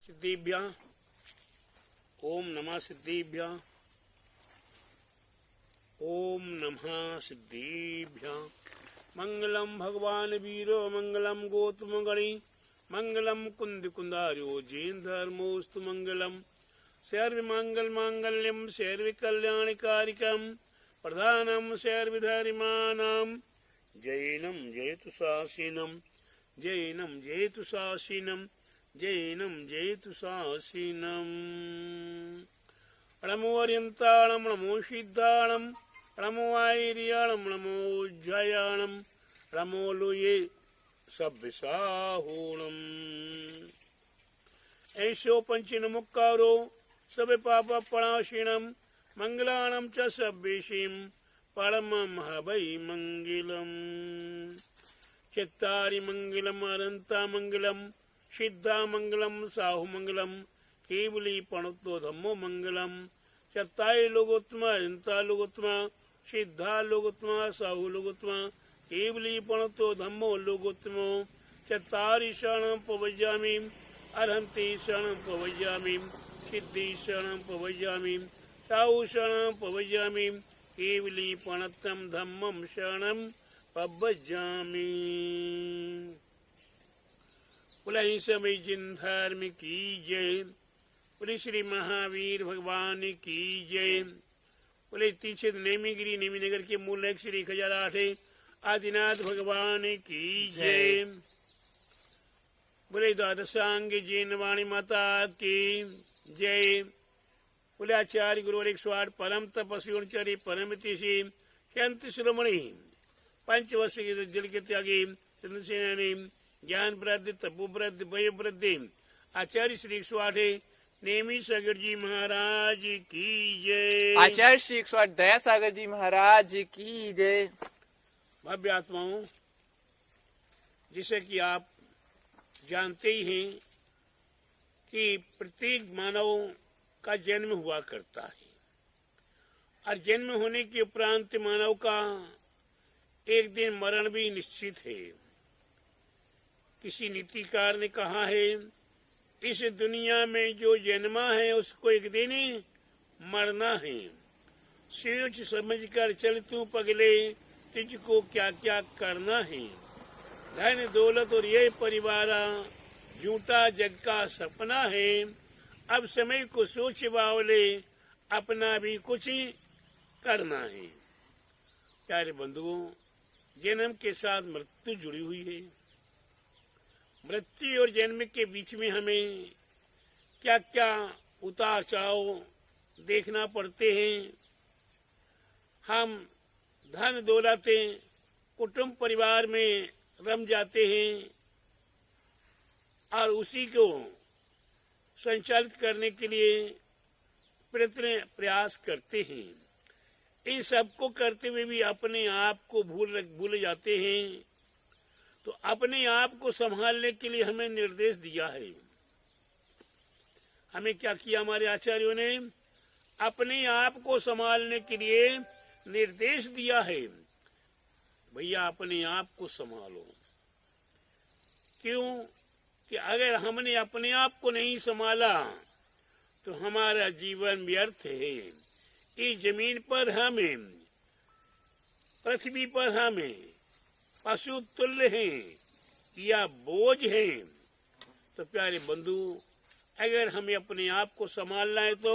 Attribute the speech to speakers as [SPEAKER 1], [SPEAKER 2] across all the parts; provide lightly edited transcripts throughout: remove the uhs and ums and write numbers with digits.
[SPEAKER 1] सिद्धिभ्यः ओम नमः सिद्धिभ्यः ओम नमः सिद्धिभ्यः। मंगलम भगवान वीरो मंगलम गौतम गणी मंगलम कुंद कुंदार्यो जैन धर्मोस्तु मंगलम सर्व मंगल मांगल्यम सर्व कल्याणकारिकम प्रधानम सर्वधर्माणाम जैनम जयतु शासीनम जैनम जयतु शासीनम जैनम जयतु शासीनम। नमो अर्यंताणम नमो सिद्धाणम नमो आयर्याणम नमो जयाणम नमो लोये सभ्यसाहूणम। ऐसो पंचनमुक्कारो सब पाप प्रणाशिनम मंगलाणम च सभ्येशीम परमं हवै मंगलम। चित्तारि मंगलम अनंता मंगलम सिद्धा मंगलम साहु मंगलम केवली पणुत्तो धम्मो मंगलम। चत्तारि लोकोत्तमा अनंता लोकोत्तमा सिद्धा लोकोत्तमा साहु लोकोत्तमा केवली पणुत्तो धम्मो लोकोत्तमो। चत्तारि शरणं प्रवज्यामि अर्हन्ति शरणं प्रवज्यामि सिद्धि शरणं प्रवज्यामि साहु शरणं प्रवज्यामि केवली पणत्तं धम्मं शरणं प्रवज्यामि। बोले समय जिन धर्म की जय। बोले श्री महावीर भगवान की जय। बोले तीक्षित नेमीगिरी नेमीनगर के मूल श्री खजाराठ आदिनाथ भगवान की जय। बोले द्वादशांग जैन वाणी माता की जय। बोले आचार्य गुरुवर 108 परम तपस्वी गुणचारी परम तिषि संत शिरोमणि पंचवर्ष के जल के त्यागी चंद्रसेनानी ज्ञान वृद्धि तपो वृद्धि वय वृद्धि आचार्य श्री 108 नेमी सागर जी महाराज की जय।
[SPEAKER 2] आचार्य श्री 108 दया सागर जी महाराज की जय।
[SPEAKER 1] भव्य आत्माओं, जैसे कि आप जानते ही हैं कि प्रत्येक मानव का जन्म हुआ करता है और जन्म होने के उपरांत मानव का एक दिन मरण भी निश्चित है। किसी नीतिकार ने कहा है इस दुनिया में जो जन्मा है उसको एक दिन मरना है। सोच समझ कर चल तू पगले तुझको क्या क्या करना है। धन दौलत और ये परिवार झूठा जग का सपना है। अब समय को सोच बावले अपना भी कुछ करना है। प्यारे बंधुओं, जन्म के साथ मृत्यु जुड़ी हुई है। मृत्यु और जन्म के बीच में हमें क्या क्या उतार चढ़ाव देखना पड़ते हैं। हम धन दौलतें कुटुंब परिवार में रम जाते हैं और उसी को संचालित करने के लिए प्रयास करते हैं। इन सबको करते हुए भी अपने आप को भूल जाते हैं। तो अपने आप को संभालने के लिए हमें निर्देश दिया है। हमें क्या किया हमारे आचार्यों ने? अपने आप को संभालने के लिए निर्देश दिया है। भैया अपने आप को संभालो। क्यों? कि अगर हमने अपने आप को नहीं संभाला तो हमारा जीवन व्यर्थ है। इस जमीन पर हमें, पृथ्वी पर हमें पशु तुल्य हैं या बोझ हैं। तो प्यारे बंधु, अगर हमें अपने आप को संभालना है तो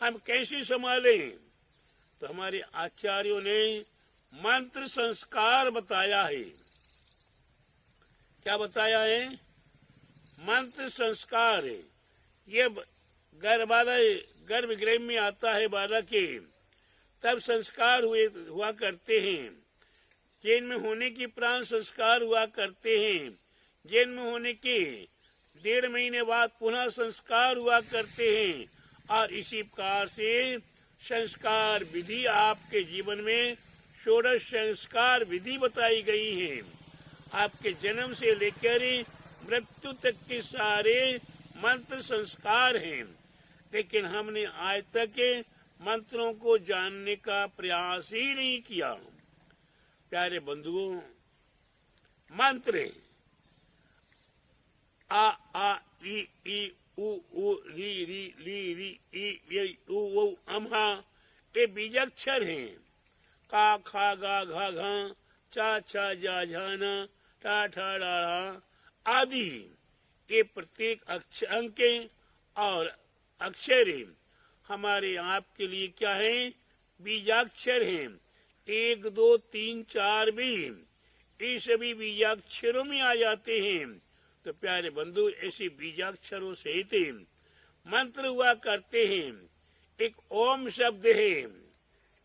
[SPEAKER 1] हम कैसे संभालें? तो हमारे आचार्यों ने मंत्र संस्कार बताया है। क्या बताया है? मंत्र संस्कार है। ये गर्भगृह में आता है बालक के, तब संस्कार हुआ करते हैं। जन्म होने के प्राण संस्कार हुआ करते हैं। जन्म होने के 1.5 महीने बाद पुनः संस्कार हुआ करते हैं। और इसी प्रकार से संस्कार विधि आपके जीवन में 16 संस्कार विधि बताई गई है। आपके जन्म से लेकर मृत्यु तक के सारे मंत्र संस्कार हैं। लेकिन हमने आज तक मंत्रों को जानने का प्रयास ही नहीं किया। प्यारे बंधुओं, मंत्र आ आ ई ई उ उ री री ली री ई उ उ अम्हा, ये बीजाक्षर हैं। का खा गा घा घा, चा छा जा झाना, टा ठा डा आदि, ये प्रत्येक अंक और अक्षर हमारे आपके लिए क्या है? बीजाक्षर हैं। 1 2 3 4 भी ये सभी बीजाक्षरों में आ जाते हैं। तो प्यारे बंधु, ऐसे बीजाक्षरों सहित मंत्र हुआ करते हैं। एक ओम शब्द है।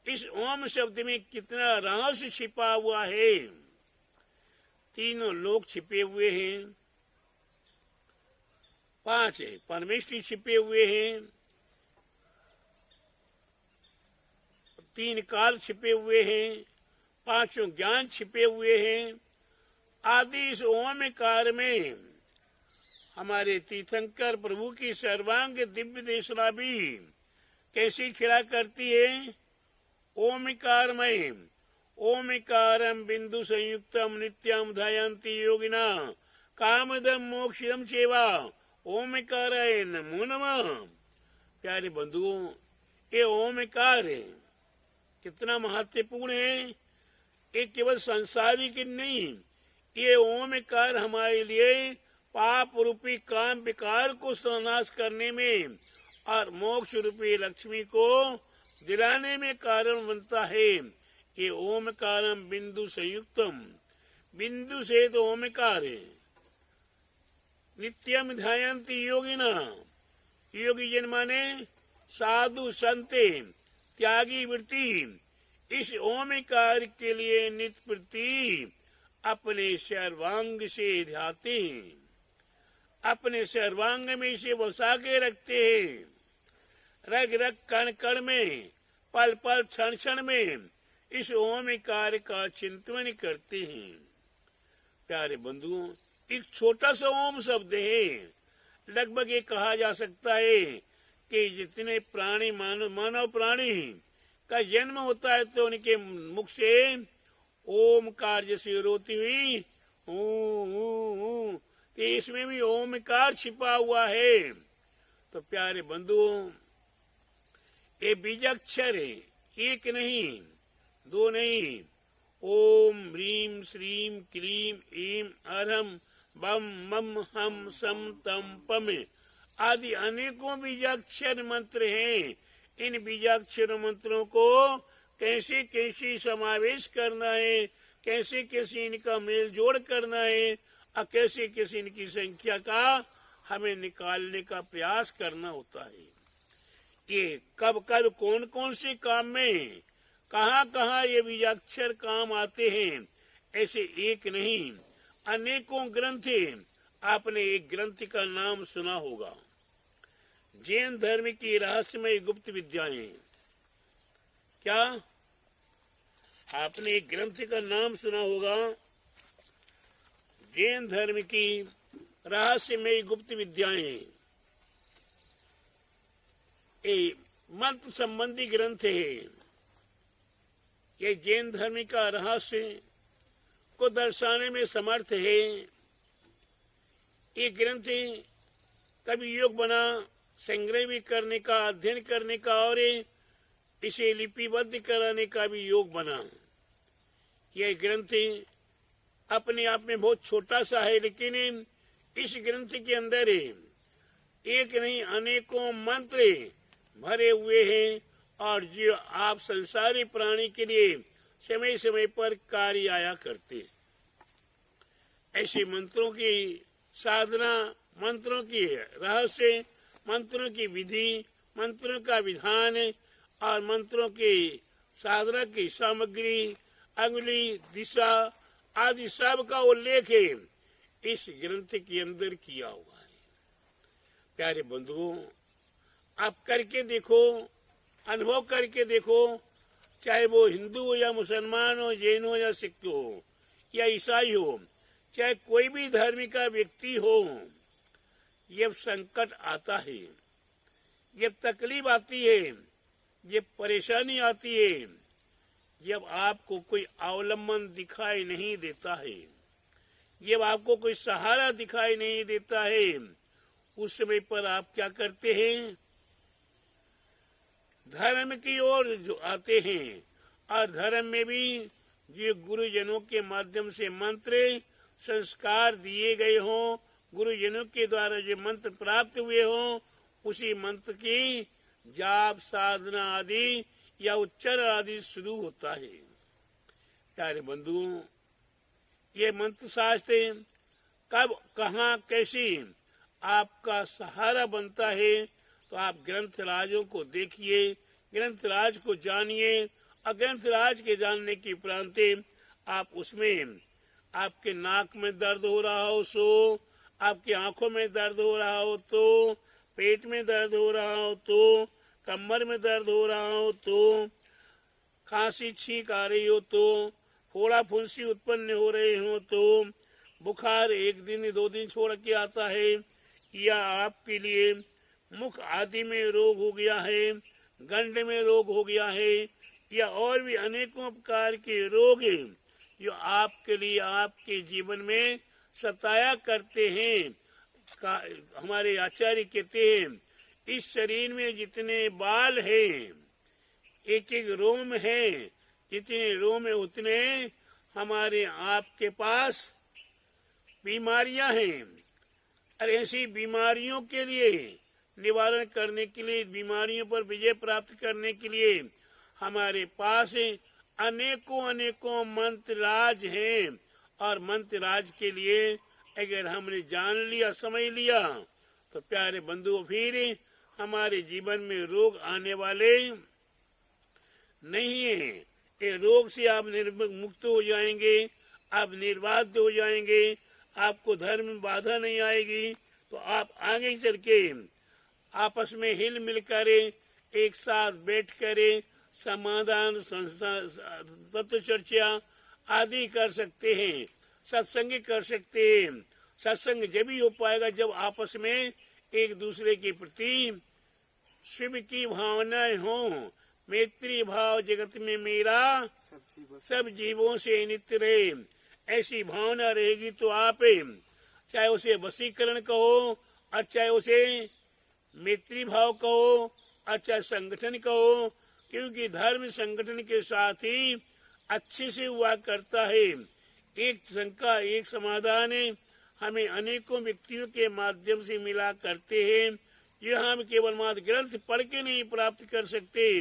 [SPEAKER 1] इस ओम शब्द में कितना रहस्य छिपा हुआ है। तीनों लोग छिपे हुए हैं, 5 परमेष्ठी छिपे हुए हैं, 3 काल छिपे हुए हैं, 5 ज्ञान छिपे हुए हैं आदि। इस ओमकार में हमारे तीर्थंकर प्रभु की सर्वांग दिव्य देशना भी कैसी खिला करती है? ओमकारमय। ओमकारम बिंदु संयुक्तम नित्यम ध्यायन्ति योगिना कामदम मोक्षदम चेवा ओमकाराय नमो नमः। प्यारे बंधुओं, ये ओमकार है, कितना महत्वपूर्ण है। ये केवल संसारिक नहीं, ये ओमकार हमारे लिए पाप रूपी काम विकार को नाश करने में और मोक्ष रूपी लक्ष्मी को दिलाने में कारण बनता है। ये ओमकारम बिंदु संयुक्तम, बिंदु से तो ओमकार है। नित्यम ध्यायन्ति योगिना, योगी जन माने साधु संते त्यागी वृत्ति, इस ओमकार के लिए नित्य प्रति अपने सर्वांग से ध्याते हैं, अपने सर्वांग में इसे बसा के रखते हैं। रग रग कण कण में, पल पल क्षण क्षण में इस ओमकार का चिंतन करते हैं। प्यारे बंधुओं, एक छोटा सा ओम शब्द है। लगभग ये कहा जा सकता है कि जितने प्राणी मानव प्राणी का जन्म होता है तो उनके मुख से ओमकार जैसी रोती हुई कि इसमें भी ओमकार छिपा हुआ है। तो प्यारे बंधुओं, ये बीजाक्षर है, एक नहीं, 2 नहीं। ओम ह्रीम श्रीम क्लीम ईम अरहम बम मम हम सम तम पम आदि अनेकों बीजाक्षर मंत्र हैं। इन बीजाक्षर मंत्रों को कैसे कैसे समावेश करना है, कैसे कैसे इनका मेल जोड़ करना है और कैसे कैसे इनकी संख्या का हमें निकालने का प्रयास करना होता है। ये कब कब कौन कौन से काम में कहाँ कहाँ ये बीजाक्षर काम आते हैं, ऐसे एक नहीं अनेकों ग्रंथ हैं। आपने एक ग्रंथ का नाम सुना होगा, जैन धर्म की रहस्यमय गुप्त विद्याएं। क्या आपने एक ग्रंथ का नाम सुना होगा? जैन धर्म की रहस्यमय गुप्त विद्याएं। ये मंत्र संबंधी ग्रंथ है। ये जैन धर्म का रहस्य को दर्शाने में समर्थ है। ये ग्रंथ कभी योग बना, संग्रह भी करने का, अध्ययन करने का और इसे लिपिबद्ध कराने का भी योग बना। यह ग्रंथ अपने आप में बहुत छोटा सा है, लेकिन इस ग्रंथ के अंदर एक नहीं अनेकों मंत्र भरे हुए हैं और जो आप संसारी प्राणी के लिए समय समय पर कार्य आया करते। ऐसे मंत्रों की साधना, मंत्रों की रहस्य, मंत्रों की विधि, मंत्रों का विधान और मंत्रों की साधना की सामग्री, अगली दिशा आदि सब का उल्लेख इस ग्रंथ के अंदर किया हुआ है। प्यारे बंधुओं, आप करके देखो, अनुभव करके देखो, चाहे वो हिंदू हो या मुसलमान हो, जैन हो या सिख हो या ईसाई हो, चाहे कोई भी धर्म का व्यक्ति हो, जब संकट आता है, जब तकलीफ आती है, जब परेशानी आती है, जब आपको कोई अवलंबन दिखाई नहीं देता है, जब आपको कोई सहारा दिखाई नहीं देता है, उस समय पर आप क्या करते हैं? धर्म की ओर जो आते हैं, और धर्म में भी जो गुरुजनों के माध्यम से मंत्र संस्कार दिए गए हों, गुरुजनों के द्वारा जो मंत्र प्राप्त हुए हों, उसी मंत्र की जाप साधना आदि या उच्चारण आदि शुरू होता है। प्यारे बंधुओं, ये मंत्र शास्त्र कब कहाँ कैसे आपका सहारा बनता है, तो आप ग्रंथराजों को देखिए, ग्रंथराज को जानिए, और ग्रंथराज के जानने के उपरांत आप उसमें आपके नाक में दर्द हो रहा हो सो, आपकी आंखों में दर्द हो रहा हो तो, पेट में दर्द हो रहा हो तो, कमर में दर्द हो रहा हो तो, खांसी छींक आ रही हो तो, फोड़ा फुंसी उत्पन्न हो रहे हो तो, बुखार एक दिन 2 दिन छोड़ के आता है, या आपके लिए मुख आदि में रोग हो गया है, गंड में रोग हो गया है, या और भी अनेकों प्रकार के रोग जो आपके लिए आपके जीवन में सताया करते हैं। हमारे आचार्य कहते हैं, इस शरीर में जितने बाल हैं, एक एक रोम है, जितने रोम है उतने हमारे आपके पास बीमारियां हैं। और ऐसी बीमारियों के लिए निवारण करने के लिए, बीमारियों पर विजय प्राप्त करने के लिए हमारे पास अनेकों अनेकों मंत्र राज हैं। और मंत्र राज के लिए अगर हमने जान लिया, समझ लिया, तो प्यारे बंधुओं फिर हमारे जीवन में रोग आने वाले नहीं है। ये रोग से आप मुक्त हो जाएंगे, आप निर्बाध हो जाएंगे, आपको धर्म में बाधा नहीं आएगी, तो आप आगे चल के आपस में हिल मिलकर एक साथ बैठ कर समाधान तत्व चर्चा आदि कर सकते हैं, सत्संग कर सकते हैं। सत्संग जब ही हो पाएगा जब आपस में एक दूसरे के प्रति शिव की भावनाएं हों। मैत्री भाव जगत में मेरा सब जीवों से नित्य रहे, ऐसी भावना रहेगी तो आप चाहे उसे वशीकरण कहो, और चाहे उसे मैत्री भाव कहो, और चाहे संगठन कहो, क्योंकि धर्म संगठन के साथ ही अच्छे से हुआ करता है। एक शंका एक समाधान हमें अनेकों व्यक्तियों के माध्यम से मिला करते हैं। यह हम केवल मात्र ग्रंथ पढ़ के नहीं प्राप्त कर सकते,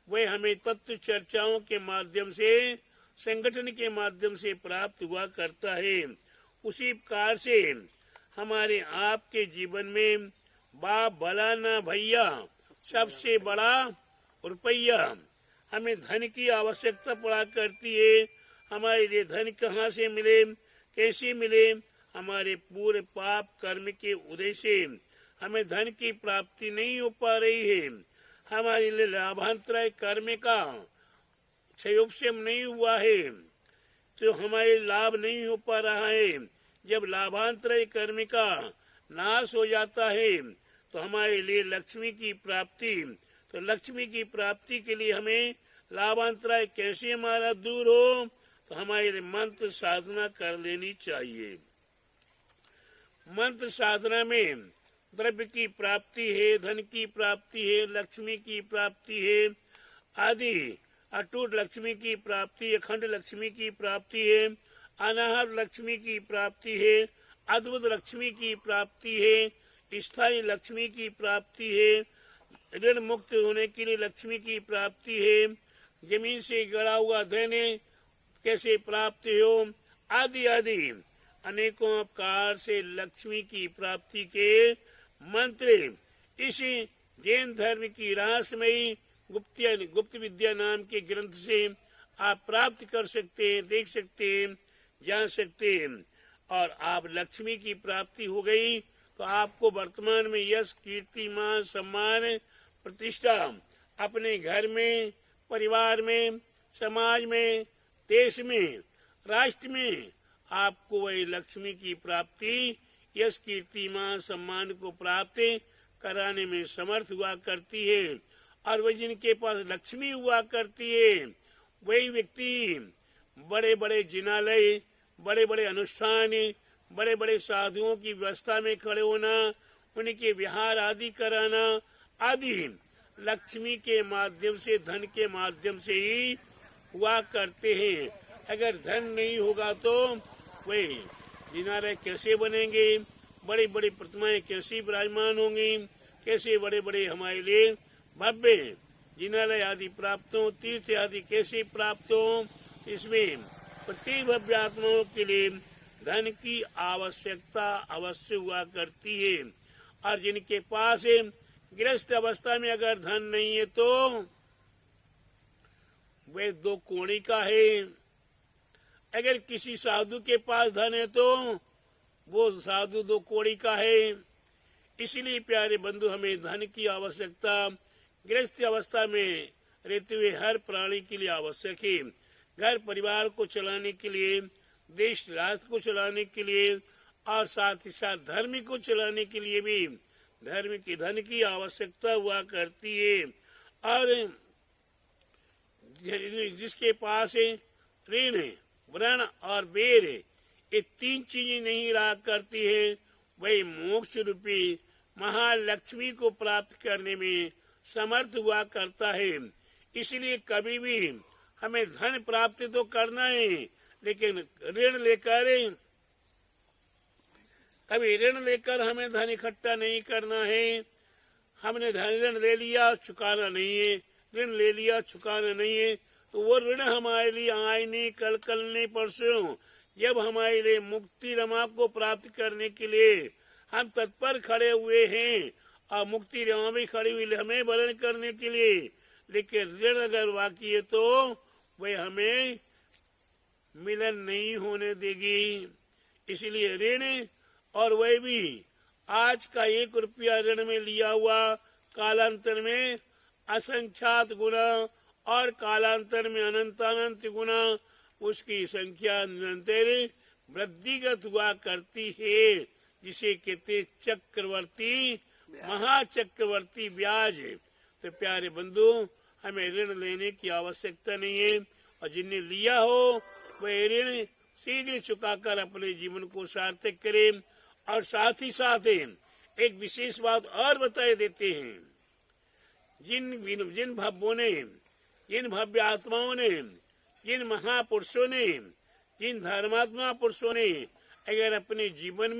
[SPEAKER 1] वह हमें तत्व चर्चाओं के माध्यम से, संगठन के माध्यम से प्राप्त हुआ करता है। उसी प्रकार से हमारे आपके जीवन में बाप भला ना भैया, सबसे बड़ा रुपया। हमें धन की आवश्यकता पड़ा करती है। हमारे लिए धन कहाँ से मिले, कैसे मिले? हमारे पूरे पाप कर्म के उदय से हमें धन की प्राप्ति नहीं हो पा रही है। हमारे लिए लाभांतराय कर्म का क्षयोपशम नहीं हुआ है, तो हमारे लाभ नहीं हो पा रहा है। जब लाभांतराय कर्म का नाश हो जाता है तो हमारे लिए लक्ष्मी की प्राप्ति, तो लक्ष्मी की प्राप्ति के लिए हमें लाभांतराय कैसे हमारा दूर हो, तो हमारे मंत्र साधना कर लेनी चाहिए। मंत्र साधना में द्रव्य की प्राप्ति है, धन की प्राप्ति है, लक्ष्मी की प्राप्ति है आदि, अटूट लक्ष्मी की प्राप्ति, अखंड लक्ष्मी की प्राप्ति है, अनाहत लक्ष्मी की प्राप्ति है, अद्भुत लक्ष्मी की प्राप्ति है, स्थायी लक्ष्मी की प्राप्ति है, ऋण मुक्त होने के लिए लक्ष्मी की प्राप्ति है, जमीन से गड़ा हुआ धन कैसे प्राप्त हो आदि आदि अनेकों प्रकार से लक्ष्मी की प्राप्ति के मंत्र इसी जैन धर्म की रहस्यमयी गुप्त विद्या नाम के ग्रंथ से आप प्राप्त कर सकते हैं, देख सकते हैं, जान सकते हैं। और आप लक्ष्मी की प्राप्ति हो गई तो आपको वर्तमान में यश, कीर्ति, मान, सम्मान, प्रतिष्ठा अपने घर में, परिवार में, समाज में, देश में, राष्ट्र में आपको वही लक्ष्मी की प्राप्ति, यश, कीर्ति, मान, सम्मान को प्राप्त कराने में समर्थ हुआ करती है। और वह जिनके पास लक्ष्मी हुआ करती है वही व्यक्ति बड़े बड़े जिनालय, बड़े बड़े अनुष्ठान, बड़े बड़े साधुओं की व्यवस्था में खड़े होना, उनके विहार आदि कराना आदि लक्ष्मी के माध्यम से, धन के माध्यम से ही हुआ करते हैं। अगर धन नहीं होगा तो वे जिनालय कैसे बनेंगे, बड़ी बड़ी प्रतिमाएं कैसी विराजमान होंगी, कैसे बड़े बड़े हमारे लिए भव्य जिनालय आदि प्राप्त हो, तीर्थ आदि कैसे प्राप्त हो। इसमें प्रत्येक भव्य आत्माओं के लिए धन की आवश्यकता अवश्य हुआ करती है। और जिनके पास गृहस्थ अवस्था में अगर धन नहीं है तो वे दो कोड़ी का है। अगर किसी साधु के पास धन है तो वो साधु दो कोड़ी का है। इसलिए प्यारे बंधु, हमें धन की आवश्यकता गृहस्थ अवस्था में रहते हुए हर प्राणी के लिए आवश्यक है। घर परिवार को चलाने के लिए, देश राष्ट्र को चलाने के लिए और साथ ही साथ धर्म को चलाने के लिए भी धन की आवश्यकता हुआ करती है। और जिसके पास ऋण, व्रण और वेर, ये तीन चीजें नहीं रहा करती है, वही मोक्ष रूपी महालक्ष्मी को प्राप्त करने में समर्थ हुआ करता है। इसलिए कभी भी हमें धन प्राप्त तो करना है, लेकिन कभी ऋण लेकर हमें धन इकट्ठा नहीं करना है। हमने ऋण ले लिया, चुकाना नहीं है, ऋण ले लिया, चुकाना नहीं है, तो वो ऋण हमारे लिए आए नहीं, कल नहीं, परसों। जब हमारे लिए मुक्ति रमा को प्राप्त करने के लिए हम तत्पर खड़े हुए हैं और मुक्ति रमा भी खड़ी हुई हमें वर्ण करने के लिए, लेकिन ऋण अगर बाकी है तो वह हमें मिलन नहीं होने देगी। इसलिए ऋण, और वह भी आज का 1 रुपया ऋण में लिया हुआ कालांतर में असंख्यात गुना और कालांतर में अनंत गुना उसकी संख्या निरंतर वृद्धिगत हुआ करती है, जिसे कहते चक्रवर्ती, महाचक्रवर्ती ब्याज। तो प्यारे बंधु, हमें ऋण लेने की आवश्यकता नहीं है, और जिन्हें लिया हो वह ऋण शीघ्र चुकाकर अपने जीवन को सार्थक करें। और साथ ही साथ एक विशेष बात और बताए देते हैं, जिन भव्यों ने, जिन भव्य आत्माओं ने, जिन महापुरुषों ने, जिन धर्मात्मा पुरुषों ने अगर अपने जीवन में